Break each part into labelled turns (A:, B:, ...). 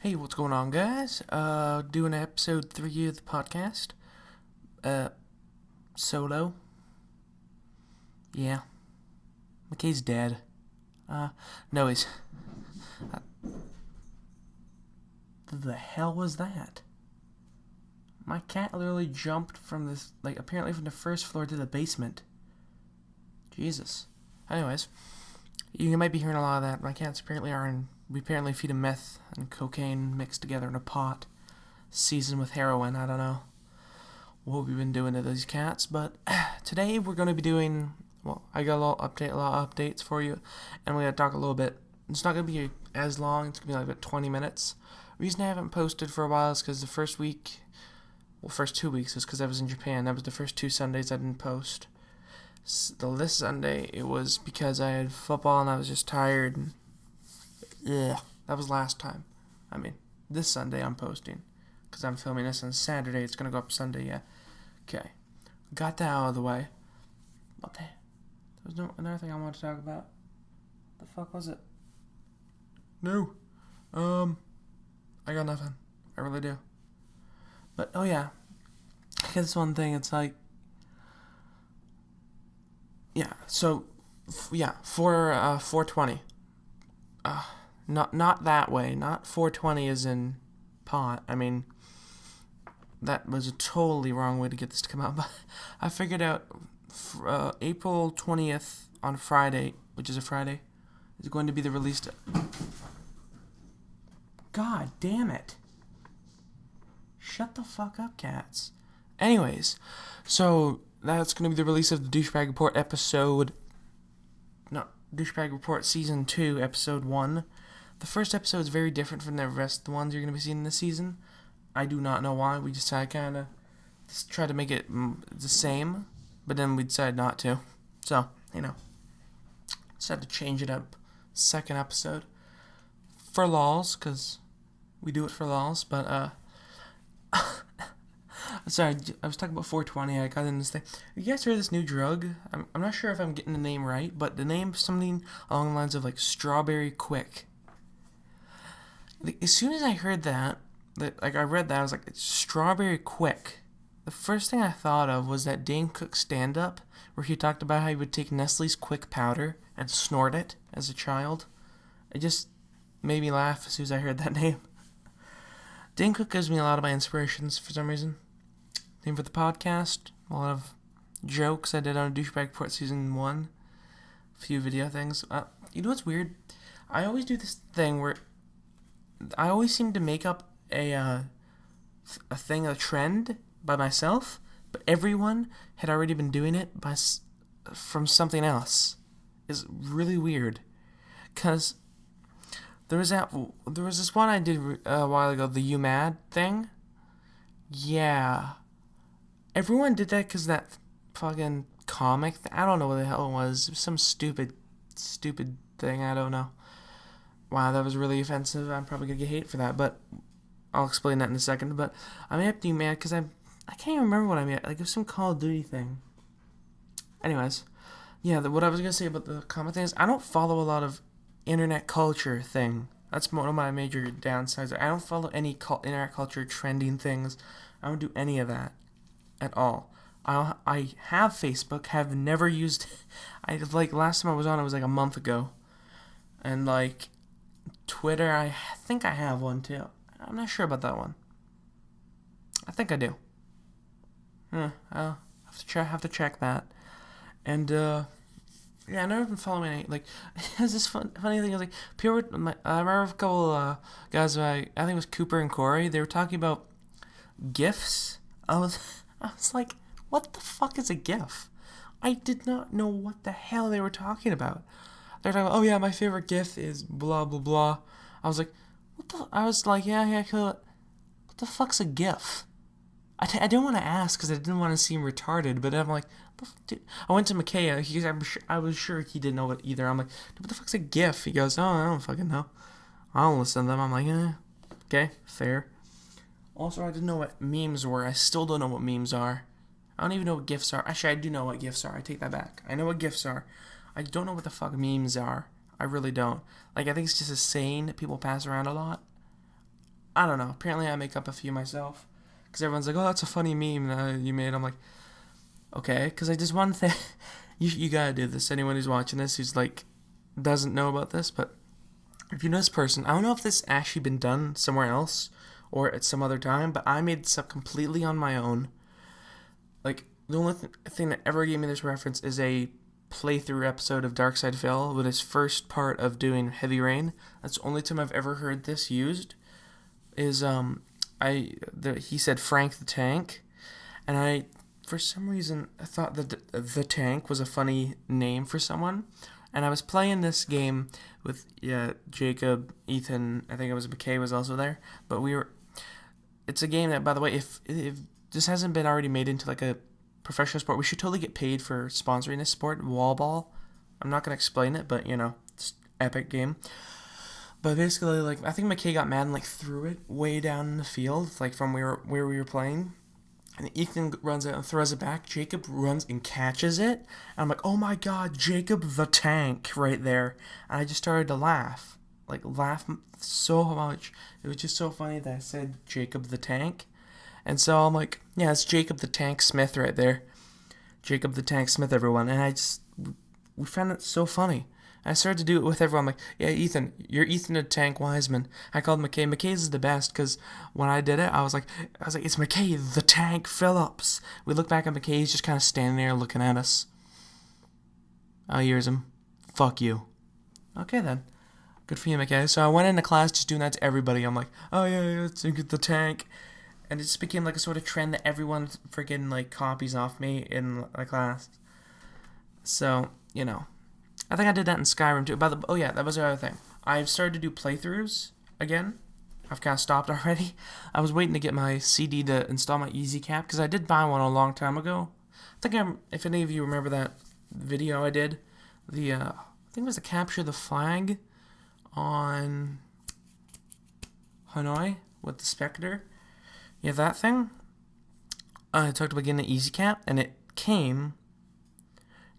A: Hey, what's going on, guys? Doing episode 3 of the podcast. Solo. Yeah. McKay's dead. No, he's... the hell was that? My cat literally jumped from this, apparently from the first floor to the basement. Jesus. Anyways, you might be hearing a lot of that. My cats apparently we apparently feed them meth and cocaine mixed together in a pot, seasoned with heroin. I don't know what we've been doing to these cats, but today we're going to be doing, I got a lot of updates for you, and we're going to talk a little bit. It's not going to be as long. It's going to be like about 20 minutes. The reason I haven't posted for a while is because the first 2 weeks was because I was in Japan. That was the first 2 Sundays I didn't post. This Sunday, it was because I had football and I was just tired. Yeah, that was last time. I mean, this Sunday I'm posting because I'm filming this on Saturday. It's going to go up Sunday, yeah. Okay. Got that out of the way. What the? There was another thing I wanted to talk about. The fuck was it? No. I got nothing. I really do. But, oh yeah. I guess one thing, it's like, yeah, so, for 420. Not that way. Not 420 as in pot. I mean, that was a totally wrong way to get this to come out. But I figured out April 20th on Friday, which is a Friday, is going to be the release. God damn it. Shut the fuck up, cats. Anyways, so that's going to be the release of the Douchebag Report Douchebag Report Season 2, Episode 1. The first episode is very different from the rest of the ones you're going to be seeing this season. I do not know why. We decided kind of try to make it the same, but then we decided not to. So, decided to change it up. Second episode. For lols, because we do it for lols, but, sorry, I was talking about 420. I got in this thing. You guys heard of this new drug? I'm not sure if I'm getting the name right, but the name something along the lines of like Strawberry Quick. As soon as I heard that, I read that, I was like, it's Strawberry Quick. The first thing I thought of was that Dane Cook stand-up where he talked about how he would take Nestle's Quick powder and snort it as a child. It just made me laugh as soon as I heard that name. Dane Cook gives me a lot of my inspirations for some reason. Name for the podcast, a lot of jokes I did on Douchebag Report Season 1, a few video things. You know what's weird? I always do this thing where I always seem to make up a trend by myself, but everyone had already been doing it from something else. It's really weird, because there was this one I did a while ago, the You Mad thing. Yeah. Everyone did that because that fucking comic, I don't know what the hell it was. It was some stupid thing, I don't know. Wow, that was really offensive. I'm probably going to get hate for that, but I'll explain that in a second. But I made up to You Mad because I can't even remember what I made. Like, it was some Call of Duty thing. Anyways, yeah, what I was going to say about the comic thing is I don't follow a lot of internet culture thing. That's one of my major downsides. I don't follow any internet culture trending things. I don't do any of that at all. I have Facebook, have never used last time I was on it was like a month ago. And Twitter, I think I have one too. I'm not sure about that one. I think I do. I'll have to check that. And yeah, I've never been following any, there's this funny thing, I remember a couple guys, I think it was Cooper and Corey, they were talking about GIFs. I was like, what the fuck is a GIF? I did not know what the hell they were talking about. They're talking about, oh yeah, my favorite GIF is blah, blah, blah. I was like, yeah, cool. What the fuck's a GIF? I didn't want to ask because I didn't want to seem retarded, but I'm like, dude. I went to McKay, I was sure he didn't know it either. I'm like, dude, what the fuck's a GIF? He goes, oh, I don't fucking know. I don't listen to them. I'm like, okay, fair. Also, I didn't know what memes were. I still don't know what memes are. I don't even know what GIFs are. Actually, I do know what GIFs are. I take that back. I know what GIFs are. I don't know what the fuck memes are. I really don't. I think it's just a saying that people pass around a lot. I don't know. Apparently, I make up a few myself. Because everyone's like, oh, that's a funny meme you made. I'm like, okay. Because I just one thing. You gotta do this. Anyone who's watching this who's like, doesn't know about this, but if you know this person, I don't know if this actually been done somewhere else or at some other time, but I made this up completely on my own. Like, the only thing that ever gave me this reference is a playthrough episode of Dark Side Phil with his first part of doing Heavy Rain. That's the only time I've ever heard this used. Is he said Frank the Tank, and I for some reason I thought that the Tank was a funny name for someone, and I was playing this game with Jacob, Ethan, I think it was McKay was also there, but it's a game that, by the way, if this hasn't been already made into like a professional sport, we should totally get paid for sponsoring this sport, wall ball. I'm not going to explain it, but it's epic game. But basically, like, I think McKay got mad and like threw it way down in the field, like from where we were playing. And Ethan runs out and throws it back. Jacob runs and catches it. And I'm like, oh my god, Jacob the Tank right there. And I just started to laugh. Like, laugh so much. It was just so funny that I said Jacob the Tank. And so I'm like, yeah, it's Jacob the Tank Smith right there. Jacob the Tank Smith, everyone. And we found it so funny. I started to do it with everyone. I'm like, yeah, Ethan, you're Ethan the Tank Wiseman. I called McKay. McKay's is the best because when I did it, I was like, it's McKay the Tank Phillips. We look back at McKay. He's just kind of standing there looking at us. I hears him. Fuck you. Okay then. Good for you, McKay. So I went into class just doing that to everybody. I'm like, oh yeah, it's the Tank. And it just became like a sort of trend that everyone freaking like copies off me in my class. So, I think I did that in Skyrim too. That was the other thing. I've started to do playthroughs again. I've kind of stopped already. I was waiting to get my CD to install my Easy Cap because I did buy one a long time ago. If any of you remember that video I did, I think it was the Capture the Flag on Hanoi with the Spectre. Yeah, that thing. I talked about getting an Easy Cap, and it came.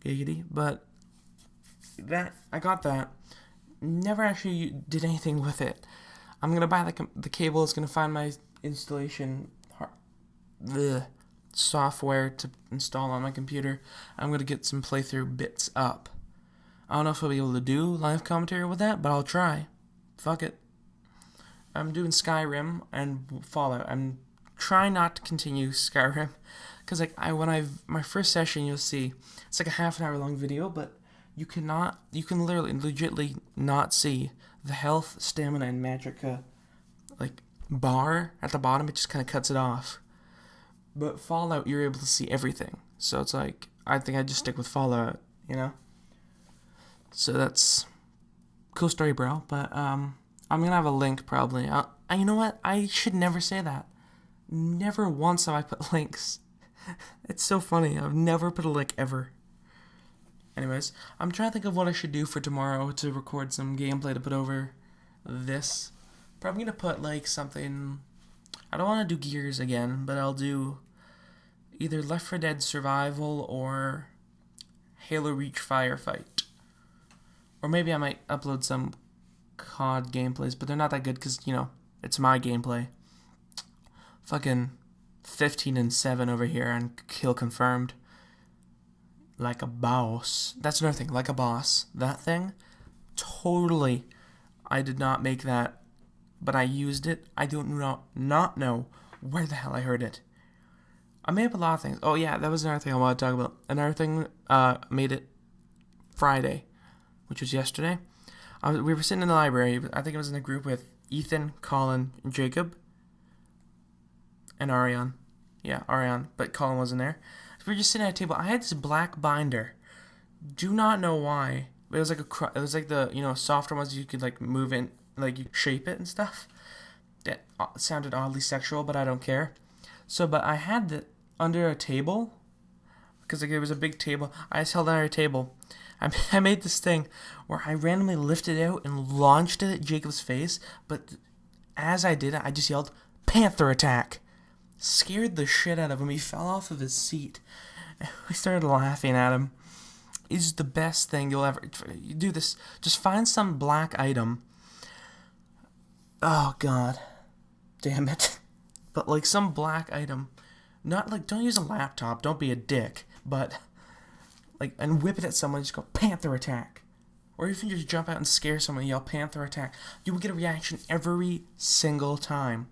A: Giggity, but. I got that. Never actually did anything with it. I'm gonna buy the cable. It's gonna find my installation software to install on my computer. I'm gonna get some playthrough bits up. I don't know if I'll be able to do live commentary with that, but I'll try. Fuck it. I'm doing Skyrim and Fallout. I'm trying not to continue Skyrim because my first session, you'll see it's like a half an hour long video, but you can legitimately not see the health, stamina, and magicka bar at the bottom. It just kind of cuts it off. But Fallout, you're able to see everything. So it's like, I think I'd just stick with Fallout, So that's cool story, bro. But I'm gonna have a link probably. You know what? I should never say that. Never once have I put links. It's so funny. I've never put a link ever. Anyways, I'm trying to think of what I should do for tomorrow to record some gameplay to put over this. Probably gonna put something. I don't want to do Gears again, but I'll do either Left 4 Dead Survival or Halo Reach Firefight. Or maybe I might upload some COD gameplays, but they're not that good because, it's my gameplay. Fucking 15-7 over here and kill confirmed. Like a boss. That's another thing. Like a boss. That thing, totally. I did not make that, but I used it. I do not know where the hell I heard it. I made up a lot of things. Oh yeah, that was another thing I want to talk about. Another thing, made it Friday, which was yesterday. We were sitting in the library. I think I was in a group with Ethan, Colin, and Jacob, and Ariane. Yeah, Ariane, but Colin wasn't there. We were just sitting at a table. I had this black binder. Do not know why. It was like the softer ones you could move in, you shape it and stuff. That sounded oddly sexual, but I don't care. But I had it under a table because it was a big table. I just held it under a table. I made this thing where I randomly lifted it out and launched it at Jacob's face. But as I did it, I just yelled, "Panther attack!" Scared the shit out of him. He fell off of his seat. We started laughing at him. It's the best thing you'll ever do. This, just find some black item. Oh god, damn it. But, like, some black item. Not, like, don't use a laptop, don't be a dick. But, like, and whip it at someone, just go, Panther attack. Or even just jump out and scare someone and yell, Panther attack. You will get a reaction every single time.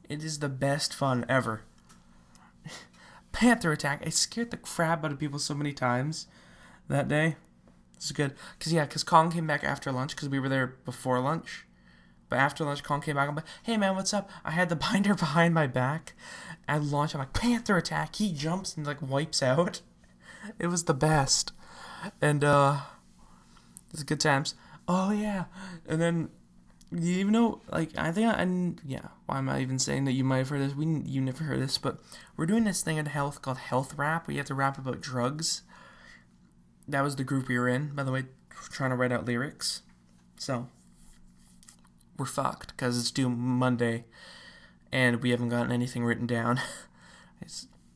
A: It is the best fun ever. Panther attack. I scared the crap out of people so many times that day. It's good. Because Kong came back after lunch, because we were there before lunch. But after lunch, Kong came back. I'm like, hey man, what's up? I had the binder behind my back. At lunch, I'm like, Panther attack. He jumps and, like, wipes out. It was the best. And, it was good times. Oh, yeah. And then, you even know, like, I think, why am I even saying that you might have heard this? You never heard this, but we're doing this thing in health called health rap, where you have to rap about drugs. That was the group we were in, by the way, trying to write out lyrics. So, we're fucked, because it's due Monday, and we haven't gotten anything written down.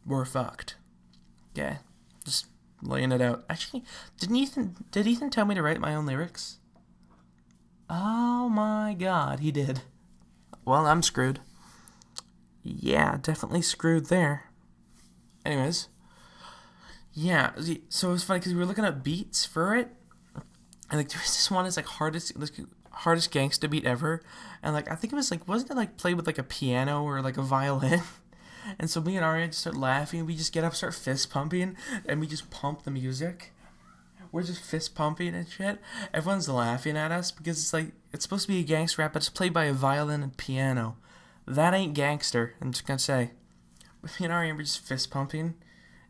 A: We're fucked. Yeah, just laying it out. Actually, did Ethan tell me to write my own lyrics? Oh my god, he did. Well, I'm screwed. Yeah, definitely screwed there. Anyways, yeah, so it was funny because we were looking at beats for it, and, like, there was this one that's, like, hardest gangsta beat ever, and, like, I think it was, like, wasn't it, like, played with, like, a piano or, like, a violin? And so me and Arya just start laughing, we just get up, start fist pumping, and we just pump the music. We're just fist pumping and shit. Everyone's laughing at us because it's, like, it's supposed to be a gangster rap, but it's played by a violin and piano. That ain't gangster, I'm just gonna say. Me and Arya were just fist pumping.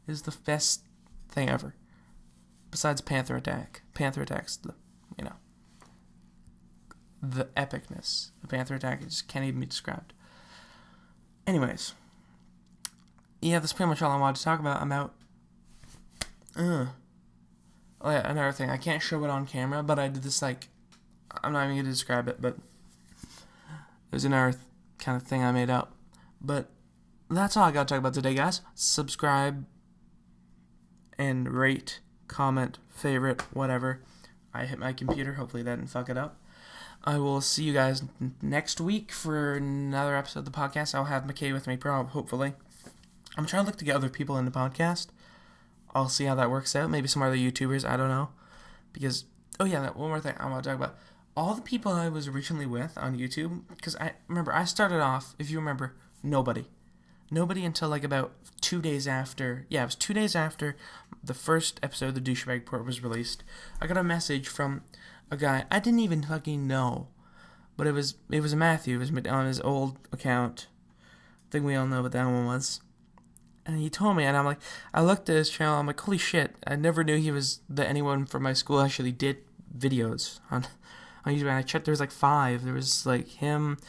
A: It is the best thing ever. Besides Panther Attack. Panther Attack's the epicness. The Panther Attack, it just can't even be described. Anyways. Yeah, that's pretty much all I wanted to talk about. Oh yeah, another thing. I can't show it on camera, but I did this, like, I'm not even going to describe it, but it was another kind of thing I made up. But that's all I got to talk about today, guys. Subscribe and rate, comment, favorite, whatever. I hit my computer. Hopefully that didn't fuck it up. I will see you guys next week for another episode of the podcast. I'll have McKay with me, hopefully. I'm trying to look to get other people in the podcast. I'll see how that works out. Maybe some other YouTubers. I don't know. Because, one more thing I want to talk about. All the people I was originally with on YouTube, because I started off, if you remember, nobody until, like, about 2 days after, it was 2 days after the first episode of the Douchebag Report was released. I got a message from a guy I didn't even fucking know, but it was Matthew. It was on his old account. I think we all know what that one was. And he told me, and I'm like, I looked at his channel, I'm like, holy shit, I never knew that anyone from my school actually did videos on YouTube. And I checked, there was, like, 5. There was, like, him,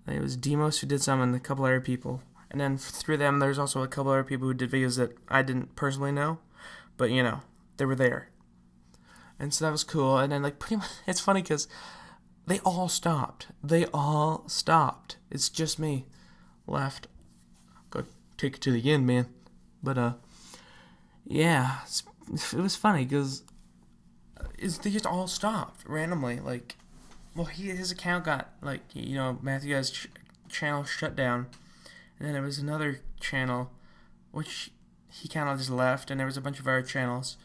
A: it was Demos who did some, and a couple other people. And then through them, there's also a couple other people who did videos that I didn't personally know, but, they were there. And so that was cool. And then, like, pretty much, it's funny because they all stopped. It's just me left. Go take it to the end, man. But, yeah, it was funny because they just all stopped randomly. Like, well, his account got, like, Matthew guy's channel shut down. And then there was another channel, which he kind of just left, and there was a bunch of other channels.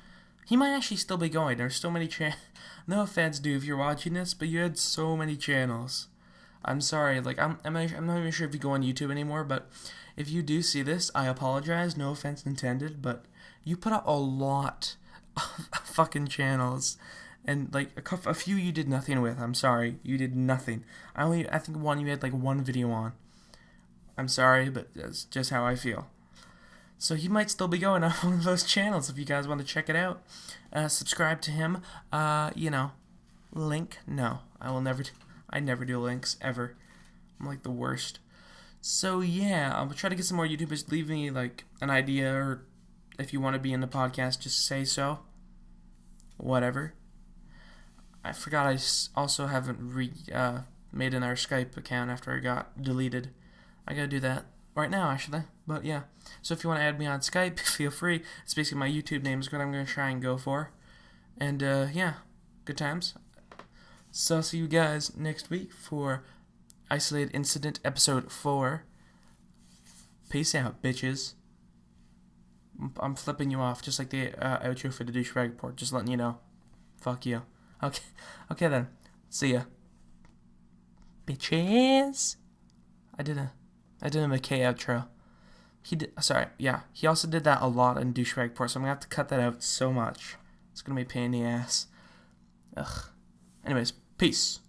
A: He might actually still be going. There's so many no offense, dude, if you're watching this, but you had so many channels. I'm sorry. Like, I'm not even sure if you go on YouTube anymore, but if you do see this, I apologize. No offense intended, but you put up a lot of fucking channels. And, like, a few you did nothing with. I'm sorry. You did nothing. I think one you had, like, one video on. I'm sorry, but that's just how I feel. So he might still be going on one of those channels if you guys want to check it out. Subscribe to him. Link? No. I never do links, ever. I'm, like, the worst. So, yeah, I'll try to get some more YouTubers. Leave me, like, an idea, or if you want to be in the podcast, just say so. Whatever. I forgot I also haven't made another Skype account after I got deleted. I gotta do that right now, actually. But, yeah. So if you want to add me on Skype, feel free. It's basically my YouTube name is what I'm going to try and go for. And, yeah, good times. So I'll see you guys next week for Isolated Incident Episode 4. Peace out, bitches. I'm flipping you off, just like the outro for the douchebag report. Just letting you know. Fuck you. Okay then. See ya. Bitches. I did a McKay outro. He also did that a lot in douchebag report, so I'm gonna have to cut that out so much. It's gonna be a pain in the ass. Ugh. Anyways, peace.